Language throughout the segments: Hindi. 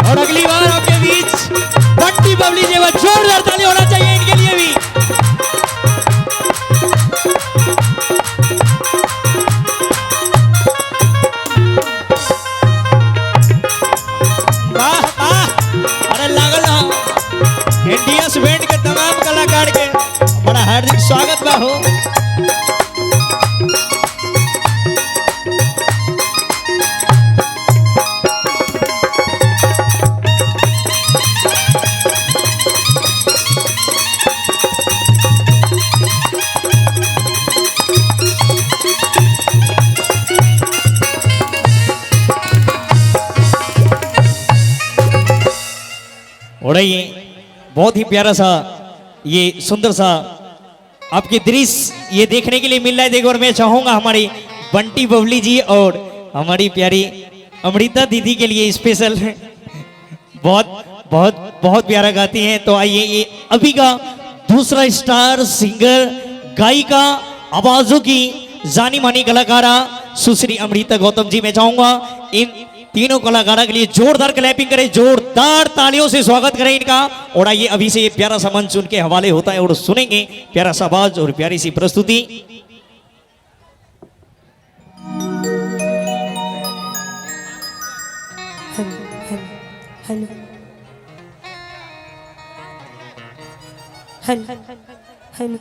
और अगली बार आपके बीच बंटी बबली जी, जोरदार ताली होना चाहिए इनके लिए भी। वाह वाह, अरे लागल इंडिया बैंड के तमाम कलाकार के बड़ा हार्दिक स्वागत बा हो। और ये बहुत ही प्यारा सा, ये सुंदर सा आपके दृश्य ये देखने के लिए मिल रहा है। देखो, और मैं चाहूंगा हमारी बंटी बबली जी और हमारी प्यारी अमृता दीदी के लिए स्पेशल बहुत बहुत बहुत प्यारा गाती हैं। तो आइए, ये अभी का दूसरा स्टार सिंगर गायिका आवाजों की जानी मानी कलाकारा सुश्री अमृता गौतम जी, मैं चाहूंगा इन तीनों कलाकारों के लिए जोरदार क्लैपिंग करें, जोरदार तालियों से स्वागत करें इनका। और आइए अभी से ये प्यारा सा मंच उनके हवाले होता है और सुनेंगे प्यारा सा आवाज और प्यारी सी प्रस्तुति। Hello hello hello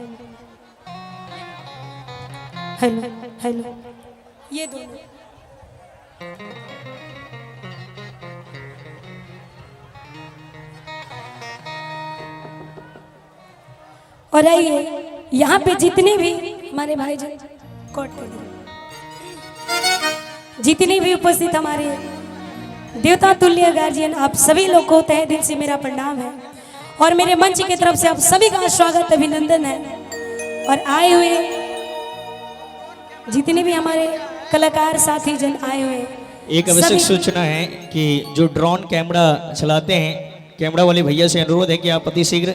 hello hello, ये दोनों और आइए यहाँ पे जितने भी हमारे भाई जी जितने भी उपस्थित हमारे देवता तुल्य गार्जियन, आप सभी लोग को तहे दिल से मेरा प्रणाम है और मेरे मंच की तरफ से आप सभी का स्वागत अभिनंदन है। और आए हुए जितने भी हमारे कलाकार साथी जन आए हुए, एक आवश्यक सूचना है कि जो ड्रोन कैमरा चलाते हैं, कैमरा वाले भैया से अनुरोध है कि आप अति शीघ्र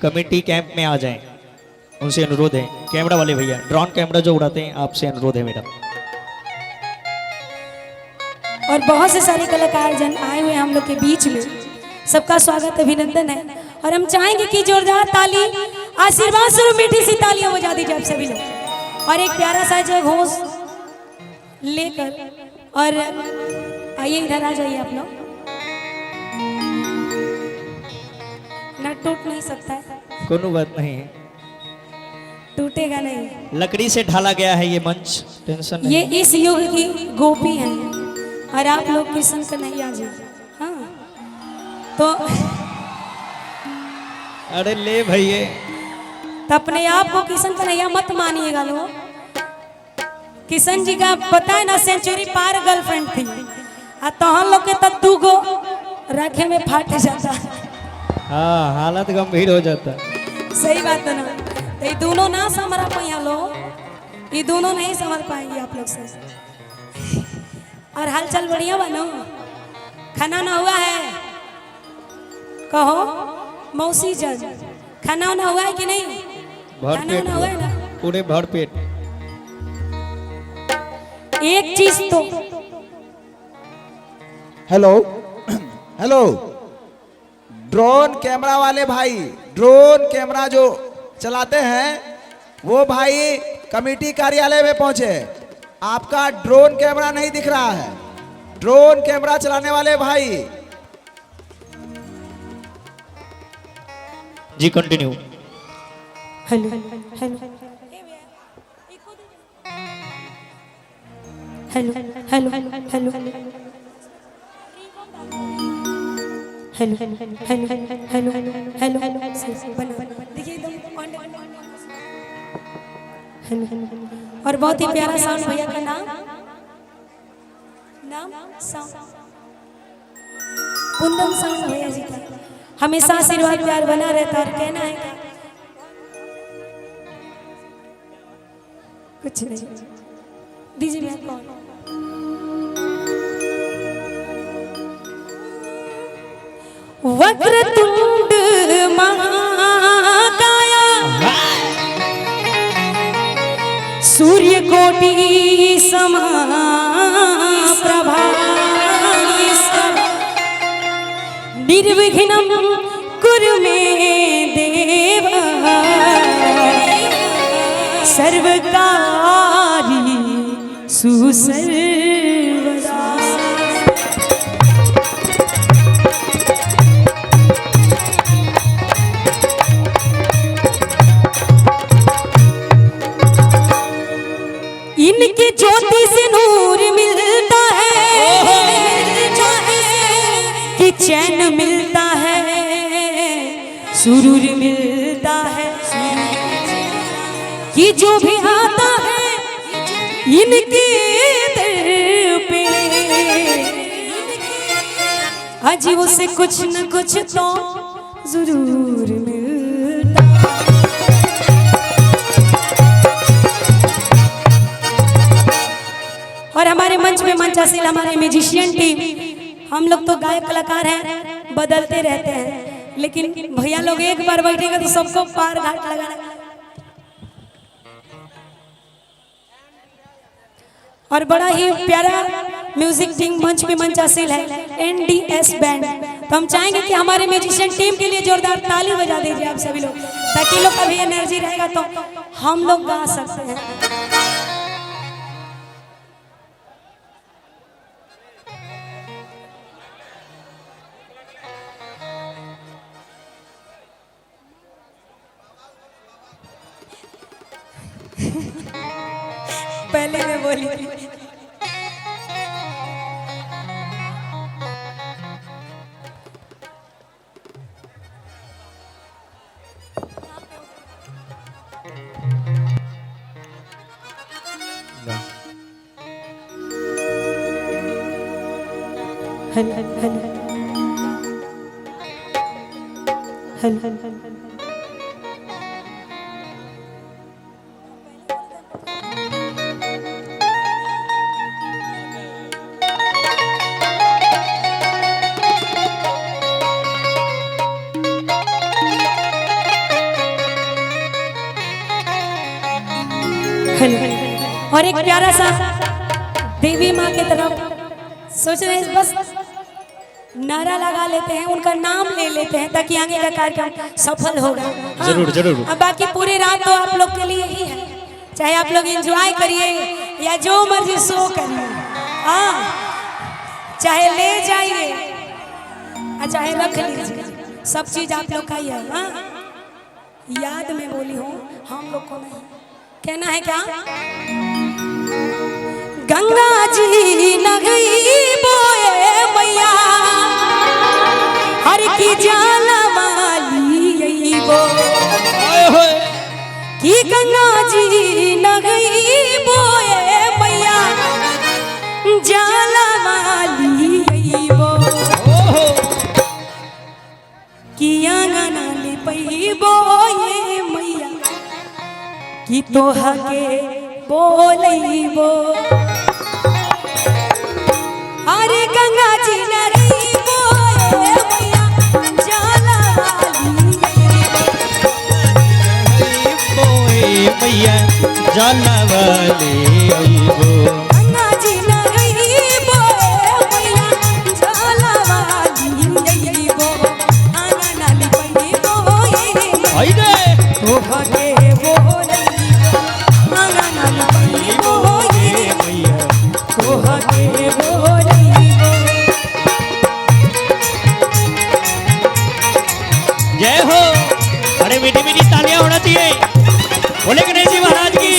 कमेटी कैंप में आ जाएं। उनसे अनुरोध है, कैमरा वाले भैया ड्रोन कैमरा जो उड़ाते हैं, आपसे अनुरोध है मेरा। और बहुत से सारे कलाकार जन आए हुए हम लोग के बीच में, सबका स्वागत अभिनंदन है। और हम चाहेंगे कि जोरदार ताली आशीर्वाद स्वरूप मीठी सी तालियां बजा दीजिए आप सभी लोग। और एक प्यारा सा जय घोष लेकर, और आइए इधर आ जाइए आप लोग। ना टूट नहीं सकता है, कोनो बात नहीं है, टूटेगा नहीं। लकड़ी से ढाला गया है ये मंच, टेंशन नहीं। ये इस युग की गोपी है और आप लोग किशन कन्हैया जी। हाँ तो अरे ले भैया, तो अपने आप को किशन कन्हैया मत मानिएगा लोग। किशन जी का पता है ना, सेंचुरी पार गर्लफ्रेंड थी, तो हम लोग के तत्तू को रखे में फाट जाता। हाँ, हालत गंभीर हो जाता। सही बात है ना। तो ये दोनों ना समझ पाए लोग, ये दोनों नहीं समझ पाएंगे आप लोग से। और हालचाल बढ़िया बनो, खाना ना हुआ है कहो मौसी जज, खाना वाना हुआ है कि नहीं? खाना वाना हुआ है ना? पूरे भर पेट। एक चीज तो हेलो हेलो, ड्रोन कैमरा वाले भाई, ड्रोन कैमरा जो चलाते हैं वो भाई कमेटी कार्यालय में पहुंचे। आपका ड्रोन कैमरा नहीं दिख रहा है, ड्रोन कैमरा चलाने वाले भाई जी continue. Hello hello hello hello hello hello hello देखिए हेलो। और बहुत ही प्यारा साउंड भैया का नाम कुंदन साउंड भैया जी का हमेशा आशीर्वाद प्यार बना रहता। और कहना है क्या? कुछ नहीं दीजिए भैया कौन। वक्रतुंड महाकाया सूर्य कोटि समप्रभा निर्विघ्नं कुरु मे देव सर्वकारी सुसर्वदा। इनकी ज्योति से नूर मिलता है कि चैन मिलता है, सुरूर मिलता है कि जो भी आता है इनके दर पे अजी उसे कुछ न कुछ तो जरूर मिलता। और हमारे मंच में मंचासील हमारे म्यूजिशियन टीम, हम लोग तो गायक कलाकार हैं, बदलते रहते हैं, लेकिन भैया लोग एक बार बैठेंगे तो सबको पार घाट लगाना। और बड़ा ही प्यारा म्यूजिक टीम मंच में मंचासील है, NDS बैंड। तो हम चाहेंगे कि हमारे म्यूजिशियन टीम के लिए जोरदार ताली बजा दीजिए आप सभी लोग, ताकि लोग का भी एनर्जी रहेगा तो हम लोग गा सकते हैं। पहले मैं बोली थी। हल हल हल हल हल हल और एक प्यारा सा देवी माँ की तरफ सोच रहे हैं, बस नारा लगा लेते हैं, उनका नाम ले लेते हैं ताकि आगे का कार्यक्रम सफल होगा। हाँ, जरूर जरूर। अब बाकी पूरी रात तो आप लोग के लिए ही है, चाहे आप लोग एंजॉय करिए या जो मर्जी सो करिए, हाँ, चाहे ले जाइए चाहे रख लीजिए, सब चीज आप लोग का ही है। हाँ, याद में बोली हूँ, हम लोग को नहीं कहना है क्या। गंगा जी न गई बोए मैया हर की जाला वाली यही वो कि गंगा जी न गई बोए मैया जाला वाली यही वो कि आंगना ले पई बोए मैया कि तोहा के बोलैबो। अरे गंगा जी नदी बोए मैया जाला वाली बोए मैया जाला वाली आइबो। गंगा जी नदी बोए मैया जाला वाली आइबो। आंगना ले पई बोए आइदे तोहा के बोलैबो। आंगना ले पई बोए मैया तोहा के बोलैबो। जय हो। अरे मीठी मीठी तालियां होना चाहिए, बोले गणेश जी महाराज की।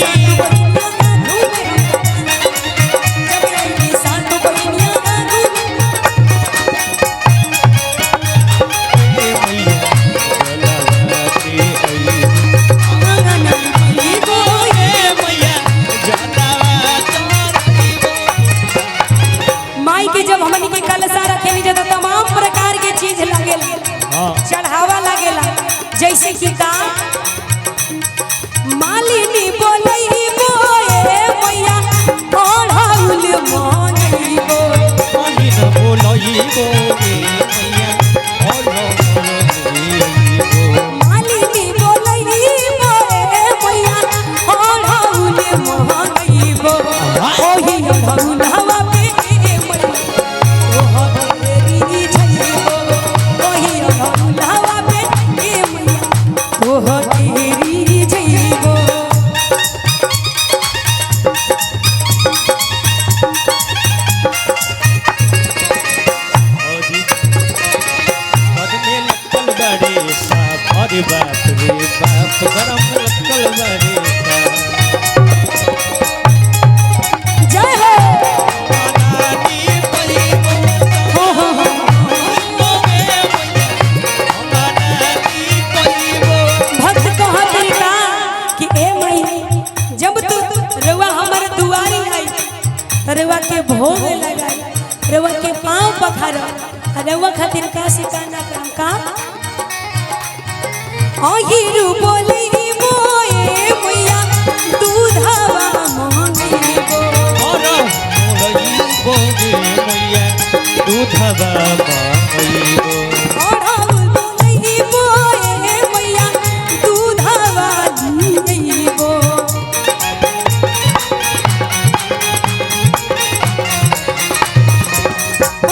माई के जब हमनी के कलशा रखे जब तमाम प्रकार के चीज लगेला, चढ़ावा लगेला, जैसे कि मालिनी बोलई बोए मैया ओढ़ाउल मांगईबो। मालिन बोलई बोए मैया मालिनी बोलई बोए मैया ओढ़ाउल मांगईबो। ओही ओढ़ाउल हवा पे मैया ओह तेरी छैबो। रउआ के पाँव पखार रउआ खातिर का सिकाना करम का अहिरु बोली मोए मैया दूधवा मांगीबो और मोलई बोगे मैया दूधवा मांगीबो अढ़ाउल बोली मोए मैया दूधवा मांगीबो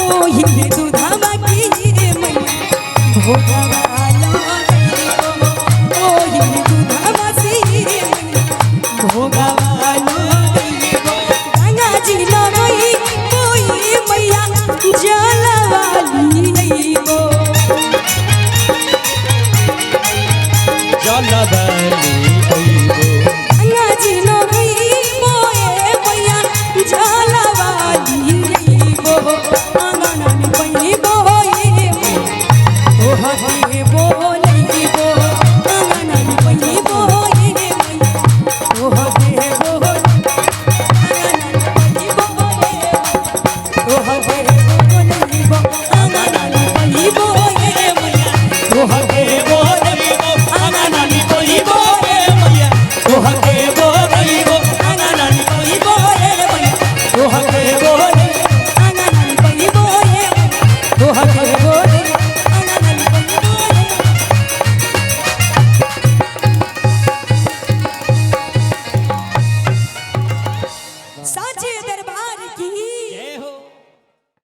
ओही दूधवा की मैया भोगवा